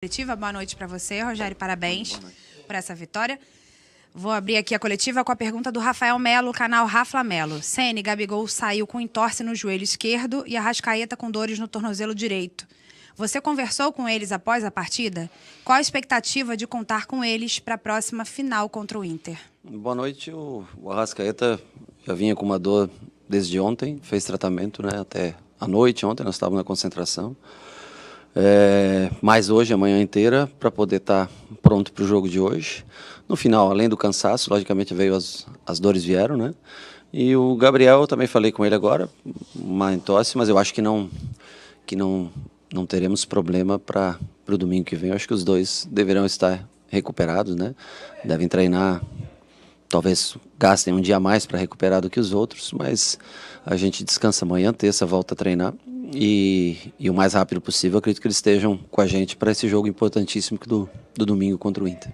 Coletiva, boa noite para você, Rogério, parabéns por essa vitória. Vou abrir aqui a coletiva com a pergunta do Rafael Melo, canal Rafa Melo. Ceni, Gabigol saiu com entorse no joelho esquerdo e Arrascaeta com dores no tornozelo direito. Você conversou com eles após a partida? Qual a expectativa de contar com eles para a próxima final contra o Inter? Boa noite, o Arrascaeta já vinha com uma dor desde ontem, fez tratamento, né, até a noite, ontem nós estávamos na concentração. Mais hoje, a manhã inteira, para poder estar pronto para o jogo de hoje. No final, além do cansaço, logicamente veio as dores vieram, né? E o Gabriel, também falei com ele agora, uma entorse, mas eu acho que não teremos problema para o domingo que vem. Eu acho que os dois deverão estar recuperados, né? Devem treinar, talvez gastem um dia a mais para recuperar do que os outros, mas a gente descansa amanhã, terça, volta a treinar. E o mais rápido possível, acredito que eles estejam com a gente para esse jogo importantíssimo do domingo contra o Inter.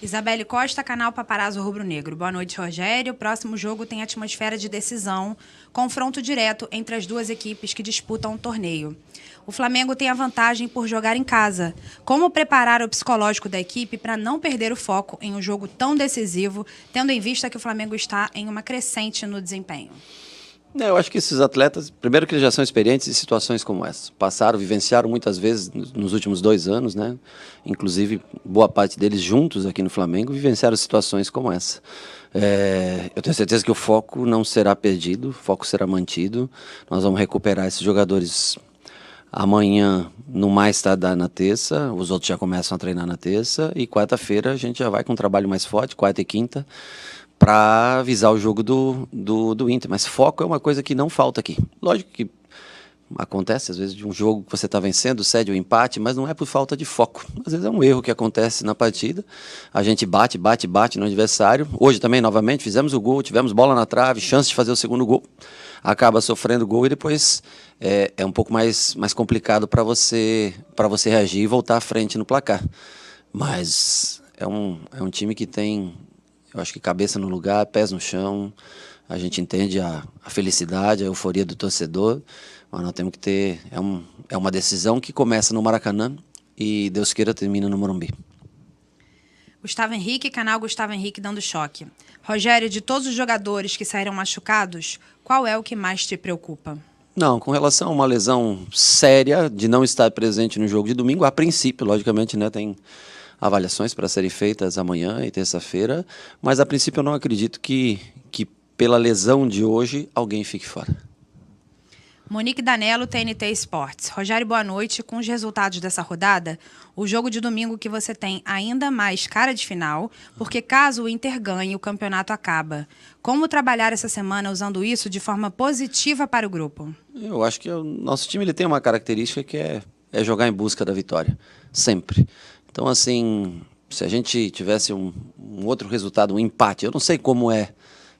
Isabelle Costa, canal Paparazzo Rubro Negro. Boa noite, Rogério. O próximo jogo tem atmosfera de decisão, confronto direto entre as duas equipes que disputam o torneio. O Flamengo tem a vantagem por jogar em casa. Como preparar o psicológico da equipe para não perder o foco em um jogo tão decisivo, tendo em vista que o Flamengo está em uma crescente no desempenho? Eu acho que esses atletas, primeiro que eles já são experientes em situações como essa. Passaram, vivenciaram muitas vezes nos últimos 2 anos, né? Inclusive, boa parte deles juntos aqui no Flamengo, vivenciaram situações como essa. Eu tenho certeza que o foco não será perdido, o foco será mantido. Nós vamos recuperar esses jogadores amanhã, no mais tardar na terça, os outros já começam a treinar na terça, e quarta-feira a gente já vai com um trabalho mais forte, quarta e quinta, para avisar o jogo do Inter. Mas foco é uma coisa que não falta aqui. Lógico que acontece, às vezes, de um jogo que você está vencendo, cede o empate, mas não é por falta de foco. Às vezes é um erro que acontece na partida. A gente bate no adversário. Hoje também, novamente, fizemos o gol, tivemos bola na trave, chance de fazer o segundo gol. Acaba sofrendo gol e depois é um pouco mais complicado para você reagir e voltar à frente no placar. Mas é um time que tem, eu acho que cabeça no lugar, pés no chão. A gente entende a felicidade, a euforia do torcedor, mas nós temos que ter... É uma decisão que começa no Maracanã e, Deus queira, termina no Morumbi. Gustavo Henrique, canal Gustavo Henrique dando choque. Rogério, de todos os jogadores que saíram machucados, qual é o que mais te preocupa? Não, com relação a uma lesão séria de não estar presente no jogo de domingo, a princípio, logicamente, né, tem avaliações para serem feitas amanhã e terça-feira, mas a princípio eu não acredito que pela lesão de hoje alguém fique fora. Monique Danello, TNT Esportes. Rogério, boa noite. Com os resultados dessa rodada, o jogo de domingo que você tem ainda mais cara de final, porque caso o Inter ganhe, o campeonato acaba. Como trabalhar essa semana usando isso de forma positiva para o grupo? Eu acho que o nosso time ele tem uma característica que é jogar em busca da vitória, sempre. Então, assim, se a gente tivesse um outro resultado, um empate, eu não sei como é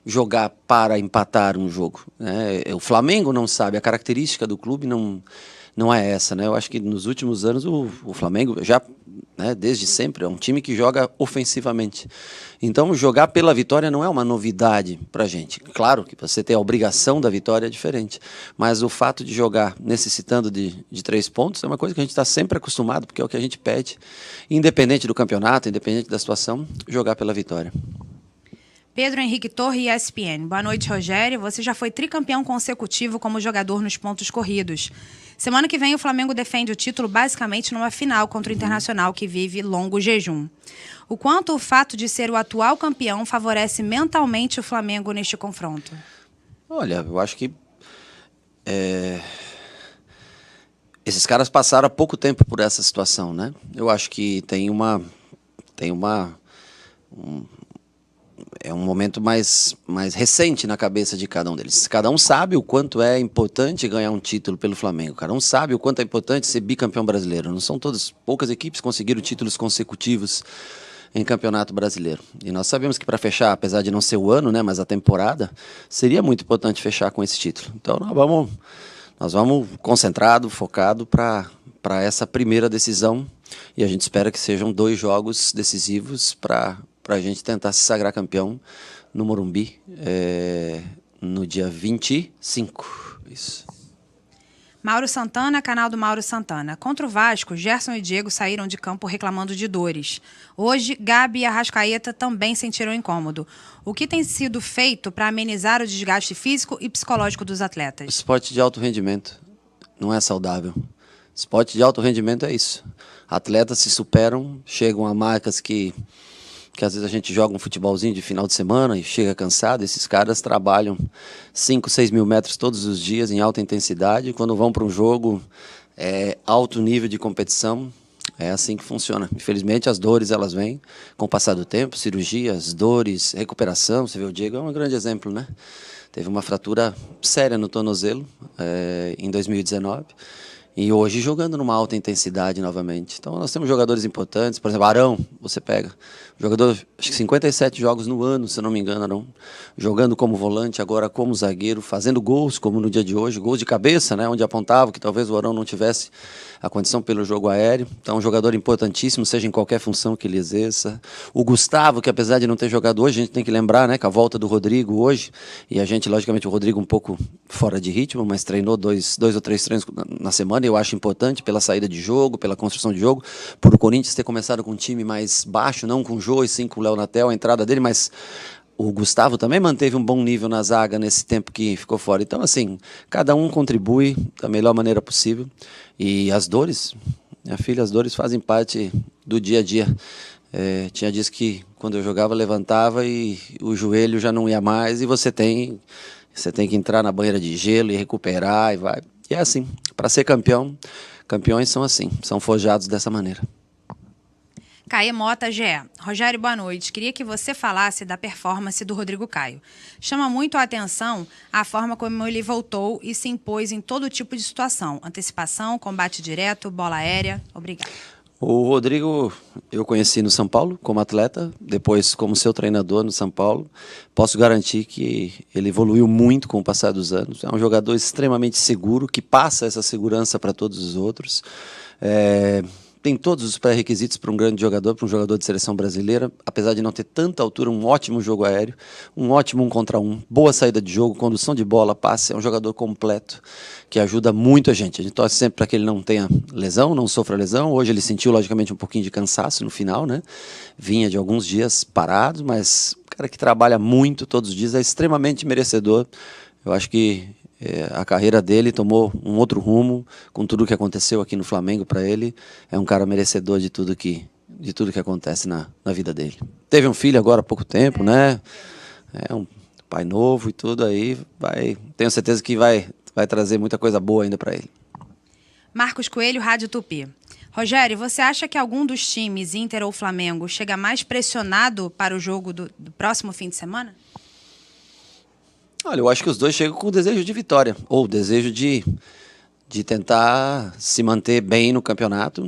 jogar para empatar um jogo, né? O Flamengo não sabe, a característica do clube não é essa, né? Eu acho que nos últimos anos o Flamengo já, né, desde sempre, é um time que joga ofensivamente. Então, jogar pela vitória não é uma novidade para a gente. Claro que você ter a obrigação da vitória é diferente, mas o fato de jogar necessitando de 3 pontos é uma coisa que a gente está sempre acostumado, porque é o que a gente pede, independente do campeonato, independente da situação, jogar pela vitória. Pedro Henrique Torre, ESPN. Boa noite, Rogério. Você já foi tricampeão consecutivo como jogador nos pontos corridos. Semana que vem o Flamengo defende o título basicamente numa final contra o Internacional, que vive longo jejum. O quanto o fato de ser o atual campeão favorece mentalmente o Flamengo neste confronto? Olha, eu acho que esses caras passaram há pouco tempo por essa situação, né? Eu acho que é um momento mais recente na cabeça de cada um deles. Cada um sabe o quanto é importante ganhar um título pelo Flamengo. Cada um sabe o quanto é importante ser bicampeão brasileiro. Não são poucas equipes conseguiram títulos consecutivos em campeonato brasileiro. E nós sabemos que para fechar, apesar de não ser o ano, né, mas a temporada, seria muito importante fechar com esse título. Então nós vamos concentrado, focado para essa primeira decisão. E a gente espera que sejam 2 jogos decisivos para a gente tentar se sagrar campeão no Morumbi no dia 25. Isso. Mauro Santana, canal do Mauro Santana. Contra o Vasco, Gerson e Diego saíram de campo reclamando de dores. Hoje, Gabi e Arrascaeta também sentiram incômodo. O que tem sido feito para amenizar o desgaste físico e psicológico dos atletas? Esporte de alto rendimento não é saudável. Esporte de alto rendimento é isso. Atletas se superam, chegam a marcas que às vezes a gente joga um futebolzinho de final de semana e chega cansado. Esses caras trabalham 5, 6 mil metros todos os dias em alta intensidade. E quando vão para um jogo, alto nível de competição, é assim que funciona. Infelizmente, as dores elas vêm com o passar do tempo, cirurgias, dores, recuperação. Você vê, o Diego é um grande exemplo, né? Teve uma fratura séria no tornozelo em 2019. E hoje jogando numa alta intensidade novamente. Então nós temos jogadores importantes, por exemplo, Arão, você pega. Jogador, acho que 57 jogos no ano, se eu não me engano, Arão. Jogando como volante, agora como zagueiro, fazendo gols, como no dia de hoje, gols de cabeça, né, onde apontava que talvez o Arão não tivesse a condição pelo jogo aéreo. Então um jogador importantíssimo, seja em qualquer função que ele exerça. O Gustavo, que apesar de não ter jogado hoje, a gente tem que lembrar, né, com a volta do Rodrigo hoje, e a gente, logicamente, o Rodrigo um pouco fora de ritmo, mas treinou dois ou três treinos na semana. Eu acho importante pela saída de jogo, pela construção de jogo, por o Corinthians ter começado com um time mais baixo, não com o Jô e sim com o Léo Natel, a entrada dele, mas o Gustavo também manteve um bom nível na zaga nesse tempo que ficou fora. Então, assim, cada um contribui da melhor maneira possível. E as dores, minha filha, as dores fazem parte do dia a dia. Tinha dias que quando eu jogava, levantava e o joelho já não ia mais, e você tem que entrar na banheira de gelo e recuperar, e vai. E é assim, para ser campeão, campeões são assim, são forjados dessa maneira. Caê Mota, GE. Rogério, boa noite. Queria que você falasse da performance do Rodrigo Caio. Chama muito a atenção a forma como ele voltou e se impôs em todo tipo de situação. Antecipação, combate direto, bola aérea. Obrigada. O Rodrigo eu conheci no São Paulo como atleta, depois como seu treinador no São Paulo. Posso garantir que ele evoluiu muito com o passar dos anos. É um jogador extremamente seguro, que passa essa segurança para todos os outros. Tem todos os pré-requisitos para um grande jogador, para um jogador de seleção brasileira, apesar de não ter tanta altura, um ótimo jogo aéreo, um ótimo 1 contra 1, boa saída de jogo, condução de bola, passe, é um jogador completo, que ajuda muito a gente. A gente torce sempre para que ele não tenha lesão, não sofra lesão. Hoje ele sentiu, logicamente, um pouquinho de cansaço no final, né? Vinha de alguns dias parados, mas o cara que trabalha muito todos os dias é extremamente merecedor. Eu acho que a carreira dele tomou um outro rumo com tudo que aconteceu aqui no Flamengo para ele. É um cara merecedor de tudo que acontece na vida dele. Teve um filho agora há pouco tempo, né? É um pai novo e tudo aí. Tenho certeza que vai trazer muita coisa boa ainda para ele. Marcos Coelho, Rádio Tupi. Rogério, você acha que algum dos times, Inter ou Flamengo, chega mais pressionado para o jogo do próximo fim de semana? Olha, eu acho que os dois chegam com o desejo de vitória, ou o desejo de tentar se manter bem no campeonato.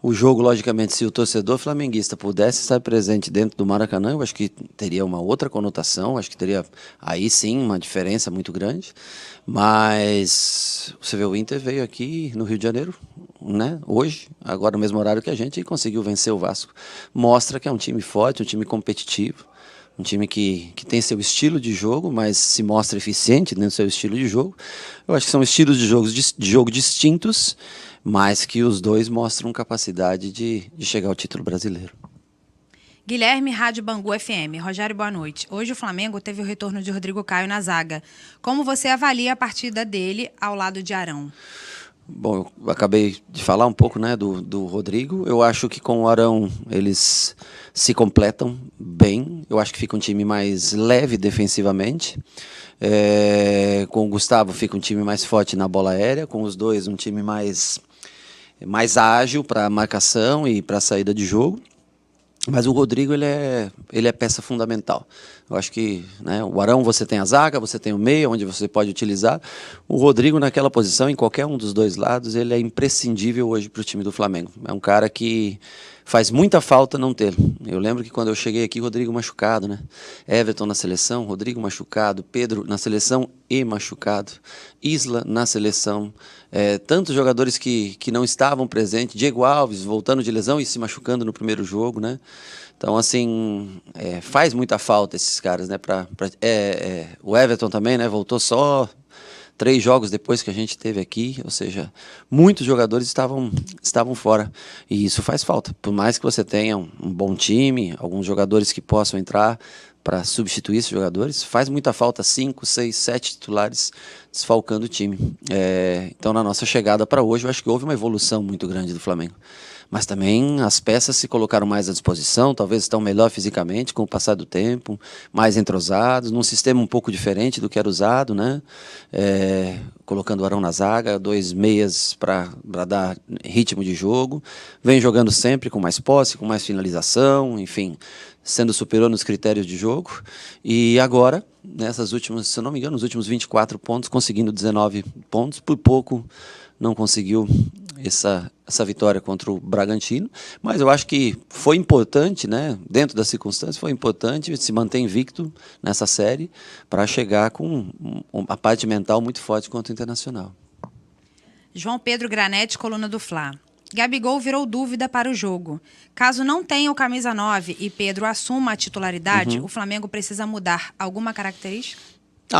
O jogo, logicamente, se o torcedor flamenguista pudesse estar presente dentro do Maracanã, eu acho que teria uma outra conotação, acho que teria aí sim uma diferença muito grande. Mas você vê, o Inter veio aqui no Rio de Janeiro, né, hoje, agora no mesmo horário que a gente, e conseguiu vencer o Vasco. Mostra que é um time forte, um time competitivo. Um time que tem seu estilo de jogo, mas se mostra eficiente dentro do seu estilo de jogo. Eu acho que são estilos de jogo distintos, mas que os dois mostram capacidade de chegar ao título brasileiro. Guilherme, Rádio Bangu FM. Rogério, boa noite. Hoje o Flamengo teve o retorno de Rodrigo Caio na zaga. Como você avalia a partida dele ao lado de Arão? Bom, eu acabei de falar um pouco, né, do Rodrigo. Eu acho que com o Arão eles se completam bem. Eu acho que fica um time mais leve defensivamente. Com o Gustavo fica um time mais forte na bola aérea. Com os dois, um time mais ágil para marcação e para saída de jogo. Mas o Rodrigo, ele é peça fundamental. Eu acho que, né, o Arão você tem a zaga, você tem o meia, onde você pode utilizar. O Rodrigo naquela posição, em qualquer um dos dois lados, ele é imprescindível hoje para o time do Flamengo. É um cara que faz muita falta não tê-lo. Eu lembro que quando eu cheguei aqui, Rodrigo machucado, né? Everton na seleção, Rodrigo machucado, Pedro na seleção e machucado, Isla na seleção, tantos jogadores que não estavam presentes, Diego Alves voltando de lesão e se machucando no primeiro jogo, né? Então, assim, faz muita falta esses caras, né? O Everton também, né? Voltou só 3 jogos depois que a gente teve aqui, ou seja, muitos jogadores estavam fora. E isso faz falta. Por mais que você tenha um bom time, alguns jogadores que possam entrar para substituir esses jogadores, faz muita falta 5, 6, 7 titulares desfalcando o time. Então, na nossa chegada para hoje, eu acho que houve uma evolução muito grande do Flamengo. Mas também as peças se colocaram mais à disposição, talvez estão melhor fisicamente com o passar do tempo, mais entrosados, num sistema um pouco diferente do que era usado, né? Colocando o Arão na zaga, 2 meias para dar ritmo de jogo, vem jogando sempre com mais posse, com mais finalização, enfim, sendo superior nos critérios de jogo. E agora, nessas últimas, se eu não me engano, nos últimos 24 pontos, conseguindo 19 pontos, por pouco não conseguiu essa vitória contra o Bragantino, mas eu acho que foi importante, né, dentro das circunstâncias, foi importante se manter invicto nessa série para chegar com a parte mental muito forte contra o Internacional. João Pedro Granete, coluna do Fla. Gabigol virou dúvida para o jogo. Caso não tenha o camisa 9 e Pedro assuma a titularidade, o Flamengo precisa mudar alguma característica?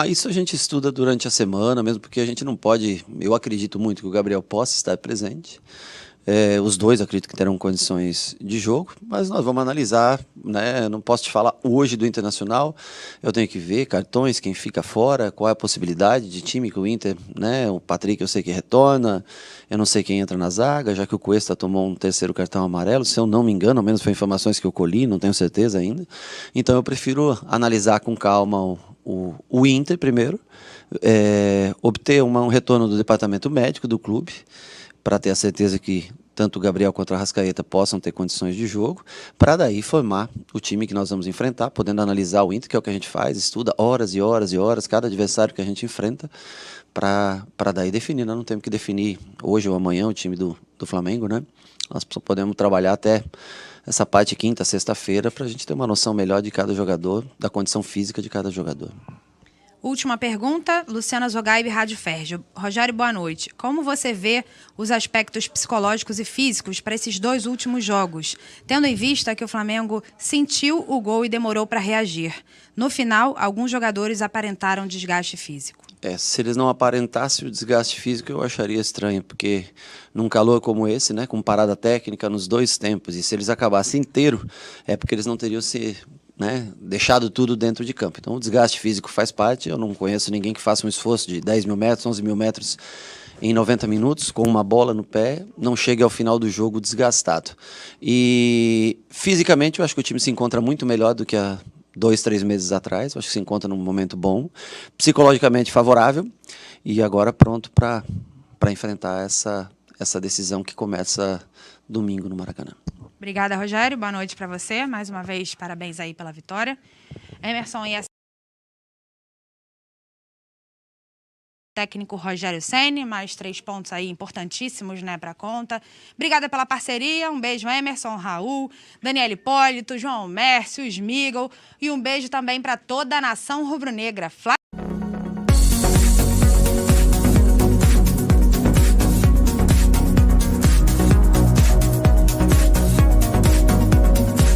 Isso a gente estuda durante a semana, mesmo porque a gente não pode... Eu acredito muito que o Gabriel possa estar presente. Os dois acredito que terão condições de jogo, mas nós vamos analisar, né? Não posso te falar hoje do Internacional, eu tenho que ver cartões, quem fica fora, qual é a possibilidade de time que o Inter, né? O Patrick eu sei que retorna, eu não sei quem entra na zaga, já que o Cuesta tomou um 3º cartão amarelo, se eu não me engano, ao menos foi informações que eu colhi, não tenho certeza ainda. Então eu prefiro analisar com calma o Inter primeiro, obter um retorno do departamento médico do clube, para ter a certeza que tanto o Gabriel quanto a Arrascaeta possam ter condições de jogo, para daí formar o time que nós vamos enfrentar, podendo analisar o Inter, que é o que a gente faz, estuda horas e horas e horas, cada adversário que a gente enfrenta, para daí definir. Nós não temos que definir hoje ou amanhã o time do Flamengo, né? Nós podemos trabalhar até essa parte quinta, sexta-feira, para a gente ter uma noção melhor de cada jogador, da condição física de cada jogador. Última pergunta, Luciana Zogaib, Rádio Férgio. Rogério, boa noite. Como você vê os aspectos psicológicos e físicos para esses 2 últimos jogos, tendo em vista que o Flamengo sentiu o gol e demorou para reagir? No final, alguns jogadores aparentaram desgaste físico. Se eles não aparentassem o desgaste físico, eu acharia estranho, porque num calor como esse, né, com parada técnica nos 2 tempos, e se eles acabassem inteiro, é porque eles não teriam deixado tudo dentro de campo. Então o desgaste físico faz parte, eu não conheço ninguém que faça um esforço de 10 mil metros, 11 mil metros em 90 minutos, com uma bola no pé, não chegue ao final do jogo desgastado. E fisicamente eu acho que o time se encontra muito melhor do que há 2, 3 meses atrás, eu acho que se encontra num momento bom, psicologicamente favorável, e agora pronto para enfrentar essa decisão que começa domingo no Maracanã. Obrigada, Rogério. Boa noite para você. Mais uma vez, parabéns aí pela vitória. Emerson e técnico Rogério Ceni, mais 3 pontos aí importantíssimos, né, para conta. Obrigada pela parceria. Um beijo, Emerson, Raul, Daniel Hipólito, João Mércio, Smigol, e um beijo também para toda a nação rubro-negra.